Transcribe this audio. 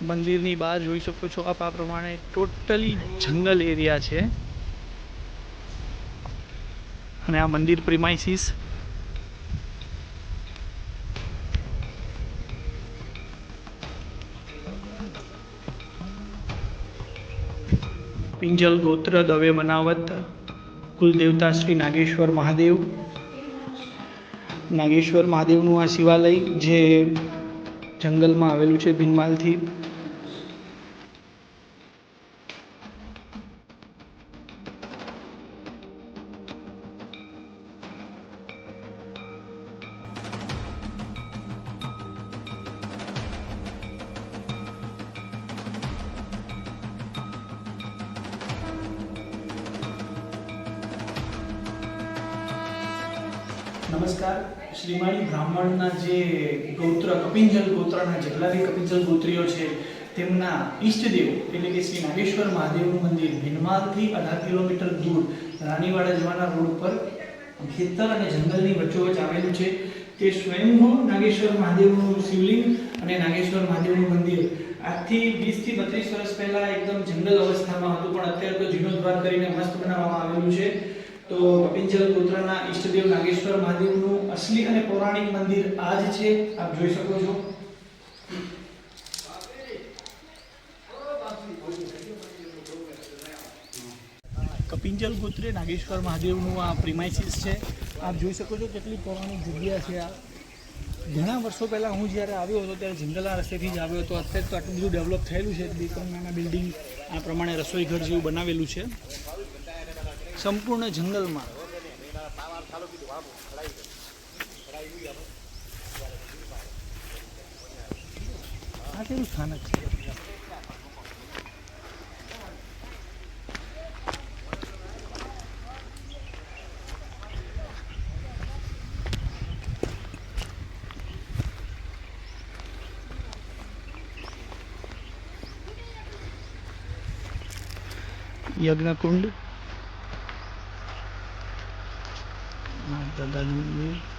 મંદિરની બહાર જોઈ શકો છો આપ આ પ્રમાણે ટોટલી જંગલ એરિયા છે અને આ મંદિર પ્રિમાઇસીસ પિંજલ ગોત્ર દવે બનાવત કુલદેવતા શ્રી નાગેશ્વર મહાદેવ. નાગેશ્વર મહાદેવનું આ શિવાલય જે જંગલમાં આવેલું છે ભીનમાલથી. નમસ્કાર. શ્રીમાળી બ્રાહ્મણના જે ગોત્ર કપિંજલ ગોત્રના જેટલા બી કપિંજલ ગોત્રીઓ છે તેમના ઈષ્ટદેવ એટલે કે શ્રી નાગેશ્વર મહાદેવનું મંદિર ભીનમાલથી 18 કિલોમીટર દૂર રાણીવાડા જવાના રોડ પર ખેતર અને જંગલની વચ્ચોવચ્ચ આવેલું છે. તે સ્વયંભૂ નાગેશ્વર મહાદેવનું શિવલિંગ અને નાગેશ્વર મહાદેવનું મંદિર આજથી 20 થી 32 વર્ષ પહેલા એકદમ જંગલ અવસ્થામાં હતું, પણ અત્યારે તો જીર્ણોદ્ધાર કરીને મસ્ત બનાવવામાં આવેલું છે. તો કપિંજલ ગોત્રના ઈષ્ટદેવ નાગેશ્વર મહાદેવનું અસલી અને પૌરાણિક મંદિર આ જ છે, આપ જોઈ શકો છો. કપિંજલ ગોત્રે નાગેશ્વર મહાદેવનું આ પ્રિમાઇસીસ છે. આપ જોઈ શકો છો કેટલી પૌરાણિક જગ્યા છે આ. ઘણા વર્ષો પહેલાં હું જ્યારે આવ્યો હતો ત્યારે જંગલના રસ્તેથી જ આવ્યો હતો. અત્યારે તો આટલું બધું ડેવલપ થયેલું છે. 2-3 નાના બિલ્ડિંગ આ પ્રમાણે રસોઈ ઘર જેવું બનાવેલું છે સંપૂર્ણ જંગલમાં. આ તેનું સ્થાનક છે. યજ્ઞકુંડ દાદાનું મંદિર.